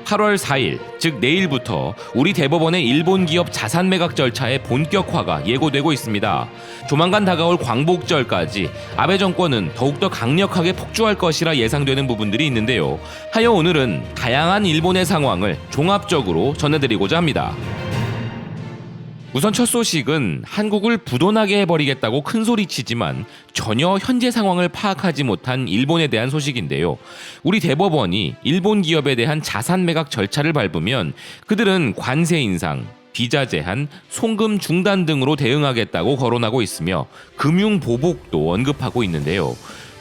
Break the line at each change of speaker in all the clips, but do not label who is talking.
8월 4일, 즉 내일부터 우리 대법원의 일본 기업 자산 매각 절차의 본격화가 예고되고 있습니다. 조만간 다가올 광복절까지 아베 정권은 더욱더 강력하게 폭주할 것이라 예상되는 부분들이 있는데요. 하여 오늘은 다양한 일본의 상황을 종합적으로 전해드리고자 합니다. 우선 첫 소식은 한국을 부도나게 해버리겠다고 큰소리치지만 전혀 현재 상황을 파악하지 못한 일본에 대한 소식인데요. 우리 대법원이 일본 기업에 대한 자산 매각 절차를 밟으면 그들은 관세 인상, 비자 제한, 송금 중단 등으로 대응하겠다고 거론하고 있으며 금융 보복도 언급하고 있는데요.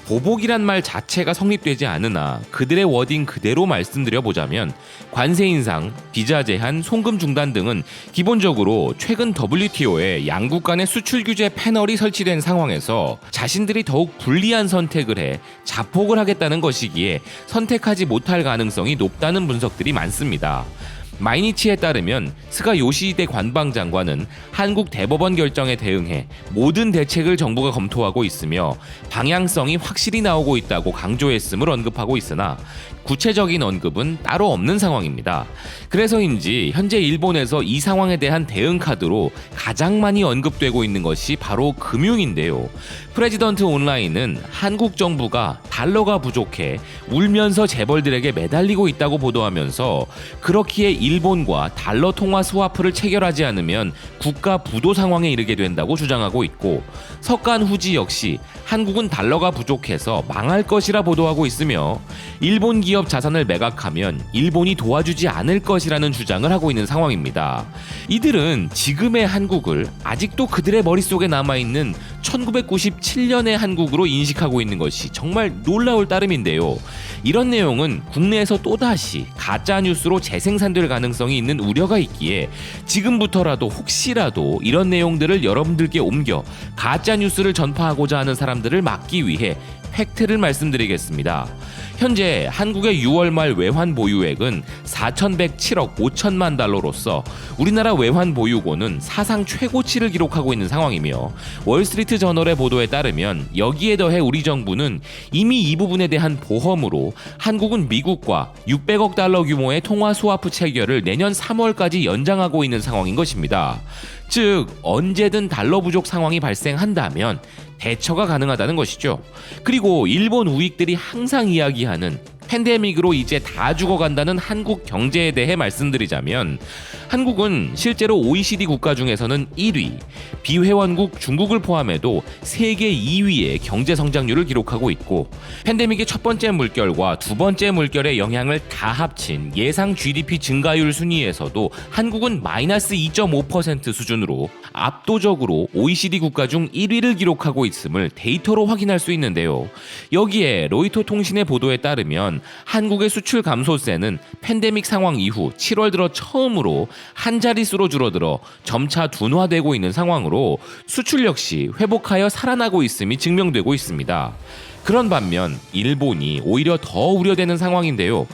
보복이란 말 자체가 성립되지 않으나 그들의 워딩 그대로 말씀드려보자면 관세 인상, 비자 제한, 송금 중단 등은 기본적으로 최근 WTO에 양국 간의 수출 규제 패널이 설치된 상황에서 자신들이 더욱 불리한 선택을 해 자폭을 하겠다는 것이기에 선택하지 못할 가능성이 높다는 분석들이 많습니다. 마이니치에 따르면 스가 요시히데 관방장관은 한국 대법원 결정에 대응해 모든 대책을 정부가 검토하고 있으며 방향성이 확실히 나오고 있다고 강조했음을 언급하고 있으나 구체적인 언급은 따로 없는 상황입니다. 그래서인지 현재 일본에서 이 상황에 대한 대응 카드로 가장 많이 언급되고 있는 것이 바로 금융인데요. 프레지던트 온라인은 한국 정부가 달러가 부족해 울면서 재벌들에게 매달리고 있다고 보도하면서 그렇기에 일본과 달러 통화 스와프를 체결하지 않으면 국가 부도 상황에 이르게 된다고 주장하고 있고, 석간 후지 역시 한국은 달러가 부족해서 망할 것이라 보도하고 있으며 일본 기업 자산을 매각하면 일본이 도와주지 않을 것이라는 주장을 하고 있는 상황입니다. 이들은 지금의 한국을 아직도 그들의 머릿속에 남아있는 1997년의 한국으로 인식하고 있는 것이 정말 놀라울 따름인데요. 이런 내용은 국내에서 또다시 가짜뉴스로 재생산될 가능성이 있는 우려가 있기에 지금부터라도 혹시라도 이런 내용들을 여러분들께 옮겨 가짜뉴스를 전파하고자 하는 사람들을 막기 위해 팩트를 말씀드리겠습니다. 현재 한국의 6월 말 외환 보유액은 4,107억 5천만 달러로서 우리나라 외환 보유고는 사상 최고치를 기록하고 있는 상황이며 월스트리트 저널의 보도에 따르면 여기에 더해 우리 정부는 이미 이 부분에 대한 보험으로 한국은 미국과 600억 달러 규모의 통화 스와프 체결을 내년 3월까지 연장하고 있는 상황인 것입니다. 즉 언제든 달러 부족 상황이 발생한다면 대처가 가능하다는 것이죠. 그리고 일본 우익들이 항상 이야기하는 팬데믹으로 이제 다 죽어간다는 한국 경제에 대해 말씀드리자면 한국은 실제로 OECD 국가 중에서는 1위, 비회원국 중국을 포함해도 세계 2위의 경제 성장률을 기록하고 있고 팬데믹의 첫 번째 물결과 두 번째 물결의 영향을 다 합친 예상 GDP 증가율 순위에서도 한국은 마이너스 2.5% 수준으로 압도적으로 OECD 국가 중 1위를 기록하고 있음을 데이터로 확인할 수 있는데요. 여기에 로이터 통신의 보도에 따르면 한국의 수출 감소세는 팬데믹 상황 이후 7월 들어 처음으로 한 자릿수로 줄어들어 점차 둔화되고 있는 상황으로 수출 역시 회복하여 살아나고 있음이 증명되고 있습니다. 그런 반면 일본이 오히려 더 우려되는 상황인데요.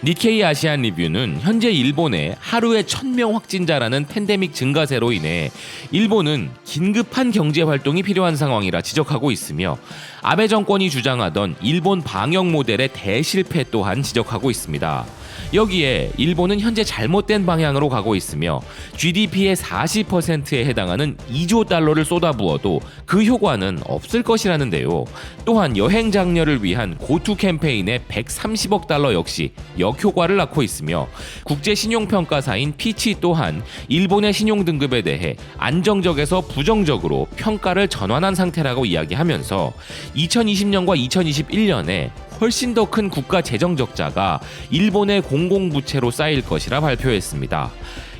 니케이 아시안 리뷰는 현재 일본의 하루에 1,000명 확진자라는 팬데믹 증가세로 인해 일본은 긴급한 경제 활동이 필요한 상황이라 지적하고 있으며 아베 정권이 주장하던 일본 방역 모델의 대실패 또한 지적하고 있습니다. 여기에 일본은 현재 잘못된 방향으로 가고 있으며 GDP의 40%에 해당하는 2조 달러를 쏟아부어도 그 효과는 없을 것이라는데요. 또한 여행 장려를 위한 고투 캠페인의 130억 달러 역시 역효과를 낳고 있으며 국제 신용평가사인 피치 또한 일본의 신용등급에 대해 안정적에서 부정적으로 평가를 전환한 상태라고 이야기하면서 2020년과 2021년에 훨씬 더 큰 국가 재정 적자가 일본의 공공부채로 쌓일 것이라 발표했습니다.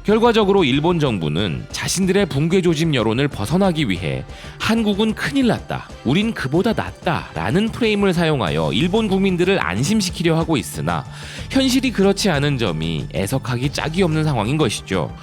결과적으로 일본 정부는 자신들의 붕괴 조짐 여론을 벗어나기 위해 한국은 큰일 났다, 우린 그보다 낫다 라는 프레임을 사용하여 일본 국민들을 안심시키려 하고 있으나 현실이 그렇지 않은 점이 애석하기 짝이 없는 상황인 것이죠.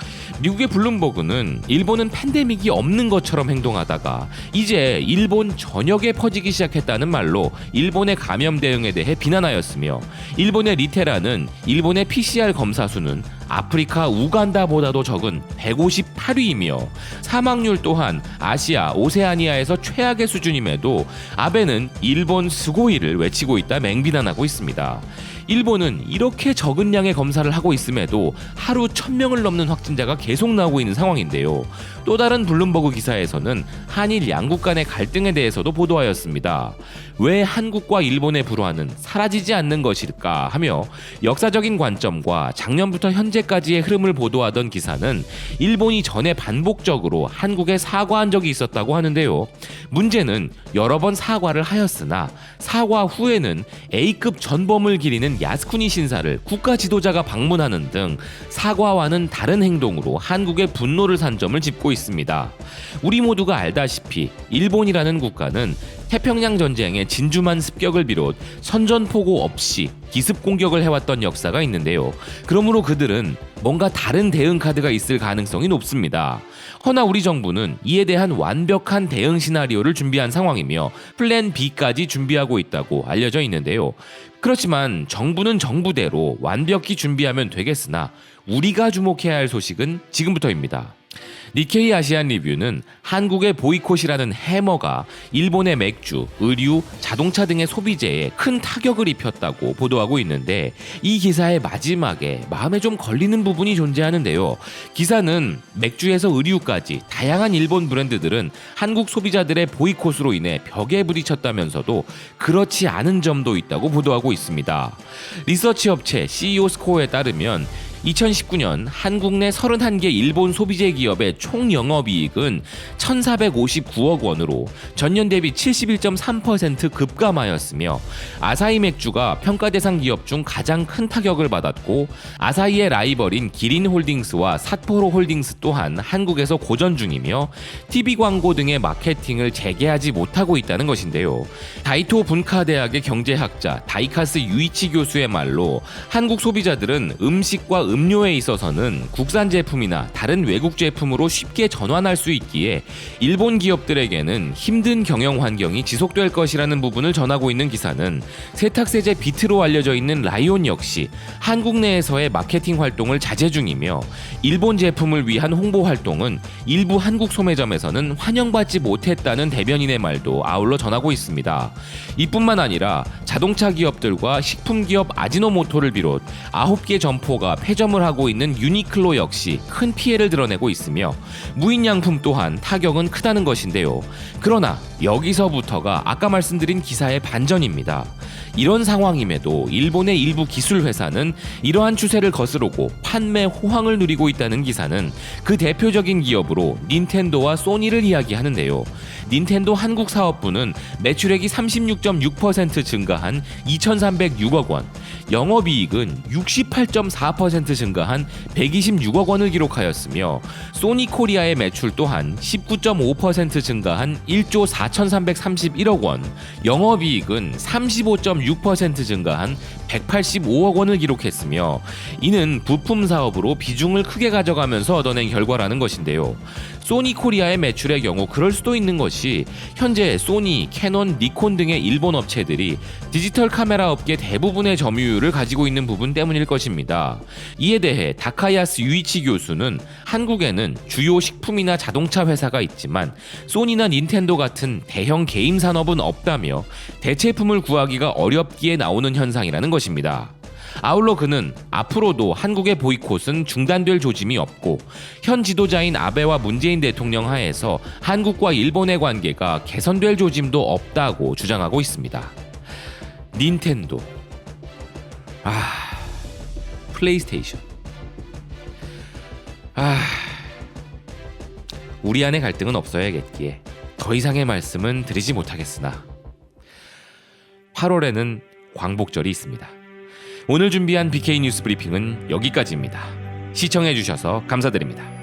미국의 블룸버그는 일본은 팬데믹이 없는 것처럼 행동하다가 이제 일본 전역에 퍼지기 시작했다는 말로 일본의 감염 대응에 대해 비난하였으며 일본의 리테라는 일본의 PCR 검사 수는 아프리카 우간다보다도 적은 158위이며 사망률 또한 아시아, 오세아니아에서 최악의 수준임에도 아베는 일본 스고이를 외치고 있다 맹비난하고 있습니다. 일본은 이렇게 적은 양의 검사를 하고 있음에도 하루 1000명을 넘는 확진자가 계속 나오고 있는 상황인데요. 또 다른 블룸버그 기사에서는 한일 양국 간의 갈등에 대해서도 보도하였습니다. 왜 한국과 일본의 불화는 사라지지 않는 것일까 하며 역사적인 관점과 작년부터 현재까지의 흐름을 보도하던 기사는 일본이 전에 반복적으로 한국에 사과한 적이 있었다고 하는데요. 문제는 여러 번 사과를 하였으나 사과 후에는 A급 전범을 기리는 야스쿠니 신사를 국가 지도자가 방문하는 등 사과와는 다른 행동으로 한국의 분노를 산 점을 짚고 있습니다. 우리 모두가 알다시피 일본이라는 국가는 태평양 전쟁의 진주만 습격을 비롯 선전포고 없이 기습 공격을 해왔던 역사가 있는데요. 그러므로 그들은 뭔가 다른 대응 카드가 있을 가능성이 높습니다. 허나 우리 정부는 이에 대한 완벽한 대응 시나리오를 준비한 상황이며 플랜 B까지 준비하고 있다고 알려져 있는데요. 그렇지만 정부는 정부대로 완벽히 준비하면 되겠으나 우리가 주목해야 할 소식은 지금부터입니다. 니케이 아시안 리뷰는 한국의 보이콧이라는 해머가 일본의 맥주, 의류, 자동차 등의 소비재에 큰 타격을 입혔다고 보도하고 있는데 이 기사의 마지막에 마음에 좀 걸리는 부분이 존재하는데요. 기사는 맥주에서 의류까지 다양한 일본 브랜드들은 한국 소비자들의 보이콧으로 인해 벽에 부딪혔다면서도 그렇지 않은 점도 있다고 보도하고 있습니다. 리서치 업체 CEO 스코어에 따르면 2019년 한국 내 31개 일본 소비재 기업의 총 영업이익은 1,459억 원으로 전년 대비 71.3% 급감하였으며 아사히 맥주가 평가 대상 기업 중 가장 큰 타격을 받았고 아사히의 라이벌인 기린홀딩스와 삿포로 홀딩스 또한 한국에서 고전 중이며 TV 광고 등의 마케팅을 재개하지 못하고 있다는 것인데요. 다이토 분카대학의 경제학자 다이카스 유이치 교수의 말로 한국 소비자들은 음식과 음료에 있어서는 국산 제품이나 다른 외국 제품으로 쉽게 전환할 수 있기에 일본 기업들에게는 힘든 경영 환경이 지속될 것이라는 부분을 전하고 있는 기사는 세탁세제 비트로 알려져 있는 라이온 역시 한국 내에서의 마케팅 활동을 자제 중이며 일본 제품을 위한 홍보 활동은 일부 한국 소매점에서는 환영받지 못했다는 대변인의 말도 아울러 전하고 있습니다. 이뿐만 아니라 자동차 기업들과 식품 기업 아지노모토를 비롯 9개 점포가 폐점을 하고 있는 유니클로 역시 큰 피해를 드러내고 있으며 무인양품 또한 타격은 크다는 것인데요. 그러나 여기서부터가 아까 말씀드린 기사의 반전입니다. 이런 상황임에도 일본의 일부 기술 회사는 이러한 추세를 거스르고 판매 호황을 누리고 있다는 기사는 그 대표적인 기업으로 닌텐도와 소니를 이야기하는데요. 닌텐도 한국 사업부는 매출액이 36.6% 증가한 2,306억 원, 영업이익은 68.4% 증가한 126억 원을 기록하였으며 소니 코리아의 매출 또한 19.5% 증가한 1조 4,331억 원, 영업이익은 35.6% 증가한 185억 원을 기록했으며 이는 부품 사업으로 비중을 크게 가져가면서 얻어낸 결과라는 것인데요. 소니 코리아의 매출의 경우 그럴 수도 있는 것이 현재 소니, 캐논, 니콘 등의 일본 업체들이 디지털 카메라 업계 대부분의 점유율을 가지고 있는 부분 때문일 것입니다. 이에 대해 다카야스 유이치 교수는 한국에는 주요 식품이나 자동차 회사가 있지만 소니나 닌텐도 같은 대형 게임 산업은 없다며 대체품을 구하기가 어렵기에 나오는 현상이라는 것입니다. 아울러 그는 앞으로도 한국의 보이콧은 중단될 조짐이 없고 현 지도자인 아베와 문재인 대통령 하에서 한국과 일본의 관계가 개선될 조짐도 없다고 주장하고 있습니다. 닌텐도, 플레이스테이션, 우리 안의 갈등은 없어야겠기에 더 이상의 말씀은 드리지 못하겠으나 8월에는 광복절이 있습니다. 오늘 준비한 BK 뉴스 브리핑은 여기까지입니다. 시청해주셔서 감사드립니다.